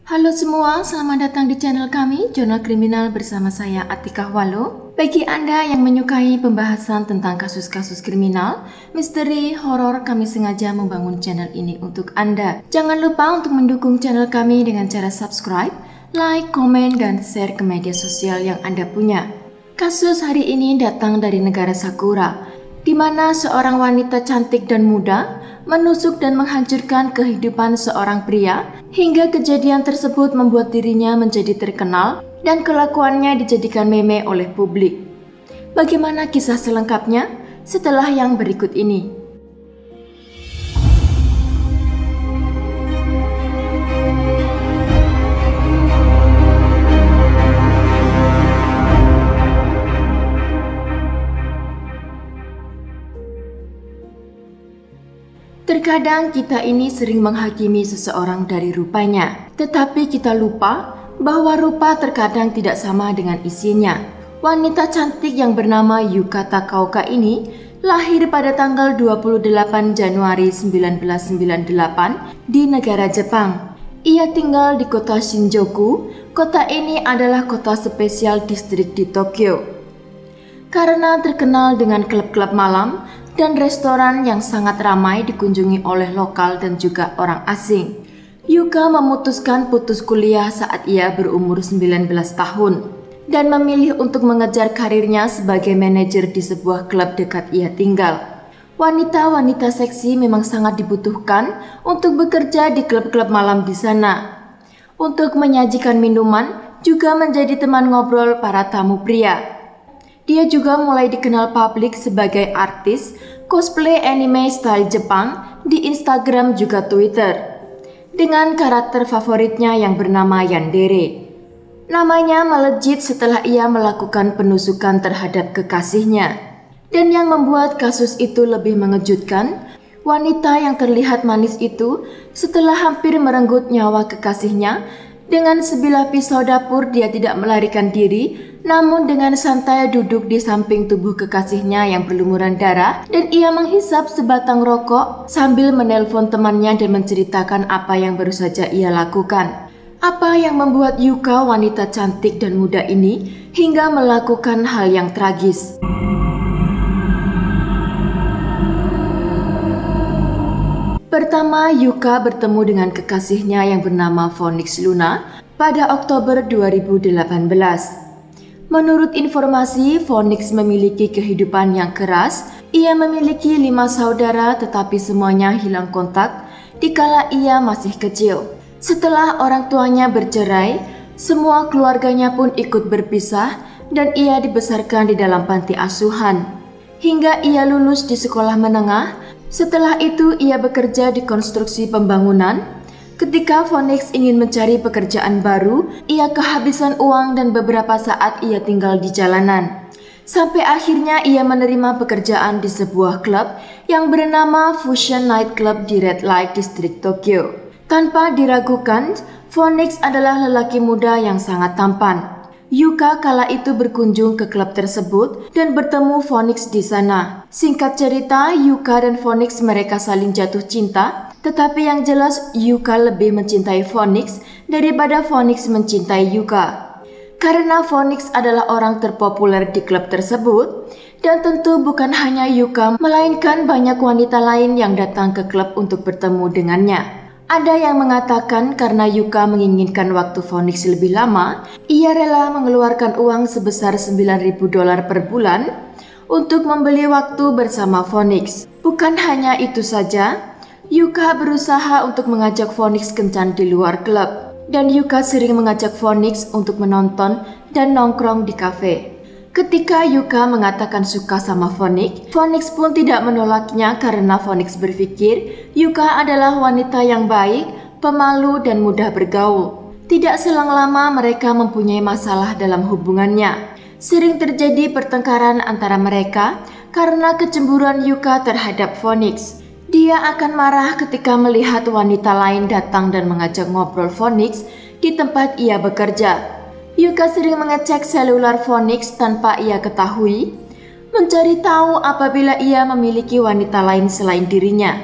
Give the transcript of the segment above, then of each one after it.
Halo semua, selamat datang di channel kami, Jurnal Kriminal bersama saya Atika Walo. Bagi Anda yang menyukai pembahasan tentang kasus-kasus kriminal, misteri, horor, kami sengaja membangun channel ini untuk Anda. Jangan lupa untuk mendukung channel kami dengan cara subscribe, like, komen, dan share ke media sosial yang Anda punya. Kasus hari ini datang dari negara Sakura, di mana seorang wanita cantik dan muda menusuk dan menghancurkan kehidupan seorang pria, hingga kejadian tersebut membuat dirinya menjadi terkenal dan kelakuannya dijadikan meme oleh publik. Bagaimana kisah selengkapnya? Setelah yang berikut ini. Terkadang kita ini sering menghakimi seseorang dari rupanya, tetapi kita lupa bahwa rupa terkadang tidak sama dengan isinya. Wanita cantik yang bernama Yuka Takaoka ini lahir pada tanggal 28 Januari 1998 di negara Jepang. Ia tinggal di kota Shinjuku. Kota ini adalah kota spesial distrik di Tokyo. Karena terkenal dengan klub-klub malam dan restoran yang sangat ramai dikunjungi oleh lokal dan juga orang asing, Yuka memutuskan putus kuliah saat ia berumur 19 tahun dan memilih untuk mengejar karirnya sebagai manajer di sebuah klub dekat ia tinggal. Wanita-wanita seksi memang sangat dibutuhkan untuk bekerja di klub-klub malam di sana, untuk menyajikan minuman juga menjadi teman ngobrol para tamu pria. Dia juga mulai dikenal publik sebagai artis cosplay anime style Jepang di Instagram juga Twitter, dengan karakter favoritnya yang bernama Yandere. Namanya melejit setelah ia melakukan penusukan terhadap kekasihnya. Dan yang membuat kasus itu lebih mengejutkan, wanita yang terlihat manis itu setelah hampir merenggut nyawa kekasihnya, dengan sebilah pisau dapur dia tidak melarikan diri, namun dengan santai duduk di samping tubuh kekasihnya yang berlumuran darah, dan ia menghisap sebatang rokok sambil menelpon temannya dan menceritakan apa yang baru saja ia lakukan. Apa yang membuat Yuka, wanita cantik dan muda ini, hingga melakukan hal yang tragis? Pertama, Yuka bertemu dengan kekasihnya yang bernama Phoenix Luna pada Oktober 2018. Menurut informasi, Phoenix memiliki kehidupan yang keras. Ia memiliki 5 saudara tetapi semuanya hilang kontak dikala ia masih kecil. Setelah orang tuanya bercerai, semua keluarganya pun ikut berpisah dan ia dibesarkan di dalam panti asuhan. Hingga ia lulus di sekolah menengah. Setelah itu ia bekerja di konstruksi pembangunan. Ketika Phoenix ingin mencari pekerjaan baru, ia kehabisan uang dan beberapa saat ia tinggal di jalanan. Sampai akhirnya ia menerima pekerjaan di sebuah klub yang bernama Fusion Night Club di Red Light District Tokyo. Tanpa diragukan, Phoenix adalah lelaki muda yang sangat tampan. Yuka kala itu berkunjung ke klub tersebut dan bertemu Phoenix di sana. Singkat cerita, Yuka dan Phoenix mereka saling jatuh cinta, tetapi yang jelas Yuka lebih mencintai Phoenix daripada Phoenix mencintai Yuka. Karena Phoenix adalah orang terpopuler di klub tersebut, dan tentu bukan hanya Yuka, melainkan banyak wanita lain yang datang ke klub untuk bertemu dengannya. Ada yang mengatakan karena Yuka menginginkan waktu Phoenix lebih lama, ia rela mengeluarkan uang sebesar $9.000 per bulan untuk membeli waktu bersama Phoenix. Bukan hanya itu saja, Yuka berusaha untuk mengajak Phoenix kencan di luar klub, dan Yuka sering mengajak Phoenix untuk menonton dan nongkrong di kafe. Ketika Yuka mengatakan suka sama Phoenix, Phoenix pun tidak menolaknya karena Phoenix berpikir Yuka adalah wanita yang baik, pemalu dan mudah bergaul. Tidak selang lama mereka mempunyai masalah dalam hubungannya. Sering terjadi pertengkaran antara mereka karena kecemburuan Yuka terhadap Phoenix. Dia akan marah ketika melihat wanita lain datang dan mengajak ngobrol Phoenix di tempat ia bekerja. Yuka sering mengecek seluler Phoenix tanpa ia ketahui, mencari tahu apabila ia memiliki wanita lain selain dirinya.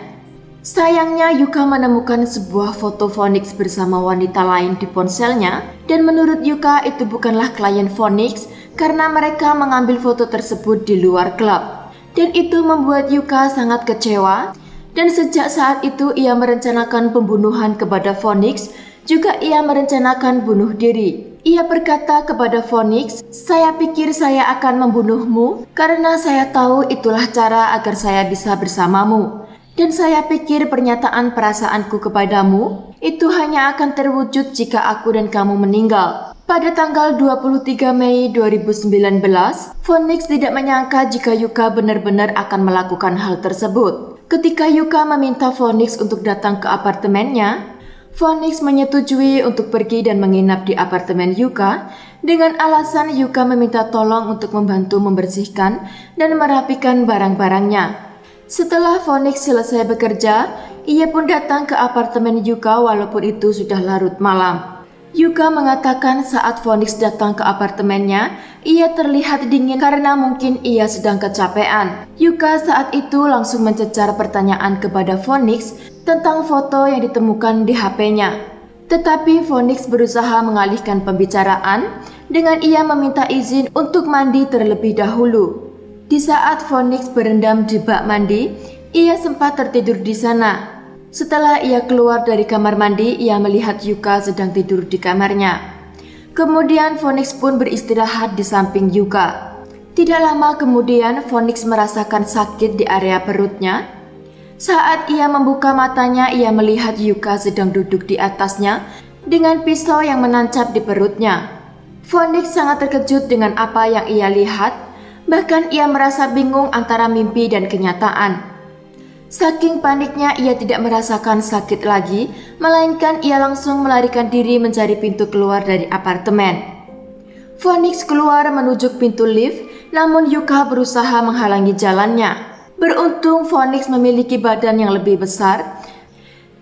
Sayangnya Yuka menemukan sebuah foto Phoenix bersama wanita lain di ponselnya, dan menurut Yuka itu bukanlah klien Phoenix karena mereka mengambil foto tersebut di luar klub. Dan itu membuat Yuka sangat kecewa, dan sejak saat itu ia merencanakan pembunuhan kepada Phoenix, juga ia merencanakan bunuh diri. Ia berkata kepada Phoenix, "Saya pikir saya akan membunuhmu karena saya tahu itulah cara agar saya bisa bersamamu. Dan saya pikir pernyataan perasaanku kepadamu itu hanya akan terwujud jika aku dan kamu meninggal." Pada tanggal 23 Mei 2019, Phoenix tidak menyangka jika Yuka benar-benar akan melakukan hal tersebut. Ketika Yuka meminta Phoenix untuk datang ke apartemennya, Phoenix menyetujui untuk pergi dan menginap di apartemen Yuka dengan alasan Yuka meminta tolong untuk membantu membersihkan dan merapikan barang-barangnya. Setelah Phoenix selesai bekerja, ia pun datang ke apartemen Yuka walaupun itu sudah larut malam. Yuka mengatakan saat Phoenix datang ke apartemennya, ia terlihat dingin karena mungkin ia sedang kecapean. Yuka saat itu langsung mencecar pertanyaan kepada Phoenix tentang foto yang ditemukan di HP-nya. Tetapi Phoenix berusaha mengalihkan pembicaraan dengan ia meminta izin untuk mandi terlebih dahulu. Di saat Phoenix berendam di bak mandi, ia sempat tertidur di sana. Setelah ia keluar dari kamar mandi, ia melihat Yuka sedang tidur di kamarnya. Kemudian Phoenix pun beristirahat di samping Yuka. Tidak lama kemudian Phoenix merasakan sakit di area perutnya. Saat ia membuka matanya, ia melihat Yuka sedang duduk di atasnya dengan pisau yang menancap di perutnya. Phoenix sangat terkejut dengan apa yang ia lihat. Bahkan ia merasa bingung antara mimpi dan kenyataan. Saking paniknya ia tidak merasakan sakit lagi, melainkan ia langsung melarikan diri mencari pintu keluar dari apartemen. Phoenix keluar menuju pintu lift, namun Yuka berusaha menghalangi jalannya. Beruntung Phoenix memiliki badan yang lebih besar,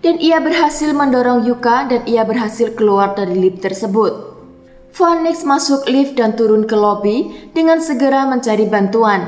dan ia berhasil mendorong Yuka dan ia berhasil keluar dari lift tersebut. Phoenix masuk lift dan turun ke lobi dengan segera mencari bantuan.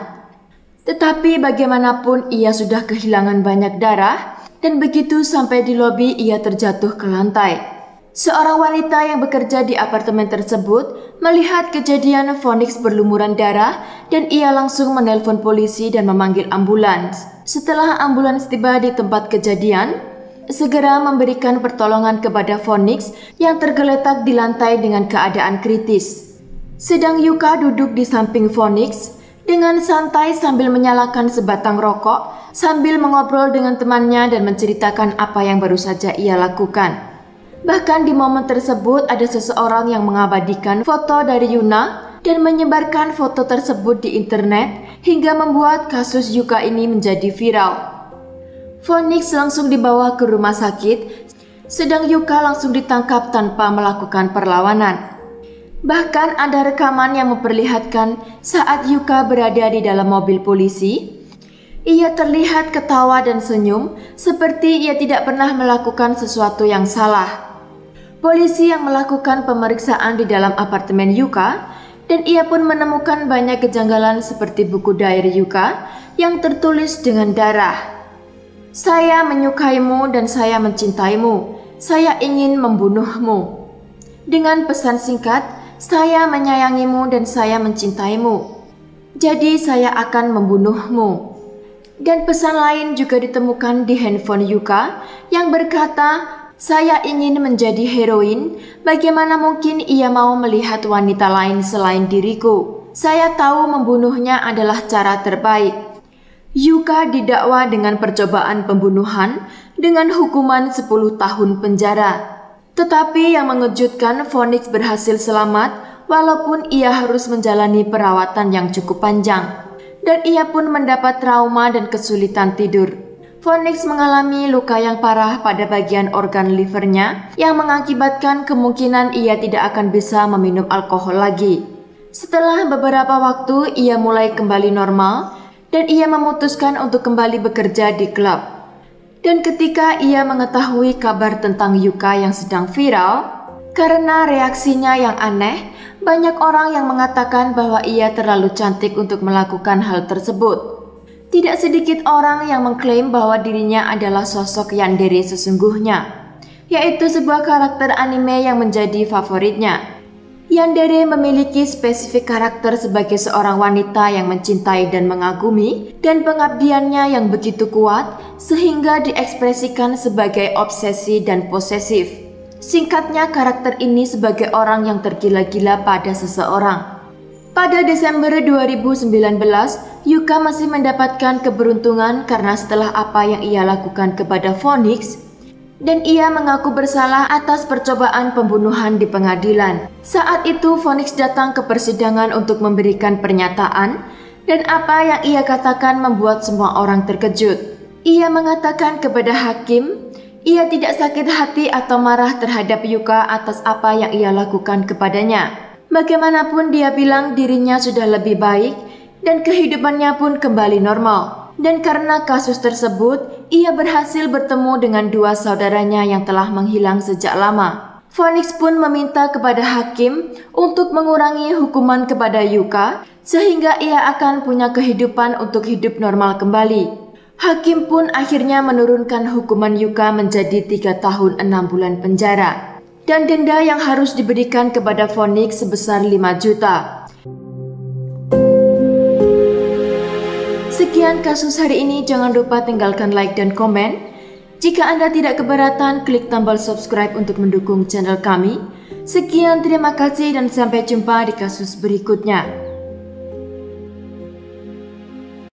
Tetapi bagaimanapun ia sudah kehilangan banyak darah, dan begitu sampai di lobi ia terjatuh ke lantai. Seorang wanita yang bekerja di apartemen tersebut melihat kejadian Phoenix berlumuran darah dan ia langsung menelpon polisi dan memanggil ambulans. Setelah ambulans tiba di tempat kejadian, segera memberikan pertolongan kepada Phoenix yang tergeletak di lantai dengan keadaan kritis. Sedang Yuka duduk di samping Phoenix dengan santai sambil menyalakan sebatang rokok sambil mengobrol dengan temannya dan menceritakan apa yang baru saja ia lakukan. Bahkan di momen tersebut ada seseorang yang mengabadikan foto dari Yuna dan menyebarkan foto tersebut di internet hingga membuat kasus Yuka ini menjadi viral. Phoenix langsung dibawa ke rumah sakit, sedang Yuka langsung ditangkap tanpa melakukan perlawanan. Bahkan ada rekaman yang memperlihatkan saat Yuka berada di dalam mobil polisi, ia terlihat ketawa dan senyum seperti ia tidak pernah melakukan sesuatu yang salah. Polisi yang melakukan pemeriksaan di dalam apartemen Yuka, dan ia pun menemukan banyak kejanggalan seperti buku diary Yuka yang tertulis dengan darah. "Saya menyukaimu dan saya mencintaimu. Saya ingin membunuhmu." Dengan pesan singkat, "Saya menyayangimu dan saya mencintaimu. Jadi saya akan membunuhmu." Dan pesan lain juga ditemukan di handphone Yuka yang berkata, "Saya ingin menjadi heroin. Bagaimana mungkin ia mau melihat wanita lain selain diriku? Saya tahu membunuhnya adalah cara terbaik." Yuka didakwa dengan percobaan pembunuhan dengan hukuman 10 tahun penjara. Tetapi yang mengejutkan, Phoenix berhasil selamat walaupun ia harus menjalani perawatan yang cukup panjang. Dan ia pun mendapat trauma dan kesulitan tidur. Phoenix mengalami luka yang parah pada bagian organ livernya yang mengakibatkan kemungkinan ia tidak akan bisa meminum alkohol lagi. Setelah beberapa waktu ia mulai kembali normal, dan ia memutuskan untuk kembali bekerja di klub. Dan ketika ia mengetahui kabar tentang Yuka yang sedang viral, karena reaksinya yang aneh, banyak orang yang mengatakan bahwa ia terlalu cantik untuk melakukan hal tersebut. Tidak sedikit orang yang mengklaim bahwa dirinya adalah sosok Yandere sesungguhnya, yaitu sebuah karakter anime yang menjadi favoritnya. Yandere memiliki spesifik karakter sebagai seorang wanita yang mencintai dan mengagumi, dan pengabdiannya yang begitu kuat sehingga diekspresikan sebagai obsesi dan posesif. Singkatnya, karakter ini sebagai orang yang tergila-gila pada seseorang. Pada Desember 2019, Yuka masih mendapatkan keberuntungan karena setelah apa yang ia lakukan kepada Phoenix, dan ia mengaku bersalah atas percobaan pembunuhan di pengadilan. Saat itu Phoenix datang ke persidangan untuk memberikan pernyataan, dan apa yang ia katakan membuat semua orang terkejut. Ia mengatakan kepada hakim, ia tidak sakit hati atau marah terhadap Yuka atas apa yang ia lakukan kepadanya. Bagaimanapun dia bilang dirinya sudah lebih baik dan kehidupannya pun kembali normal. Dan karena kasus tersebut, ia berhasil bertemu dengan dua saudaranya yang telah menghilang sejak lama. Phoenix pun meminta kepada hakim untuk mengurangi hukuman kepada Yuka sehingga ia akan punya kehidupan untuk hidup normal kembali. Hakim pun akhirnya menurunkan hukuman Yuka menjadi 3 tahun 6 bulan penjara dan denda yang harus diberikan kepada Phoenix sebesar 5 juta. Sekian kasus hari ini, jangan lupa tinggalkan like dan komen. Jika Anda tidak keberatan, klik tombol subscribe untuk mendukung channel kami. Sekian, terima kasih dan sampai jumpa di kasus berikutnya.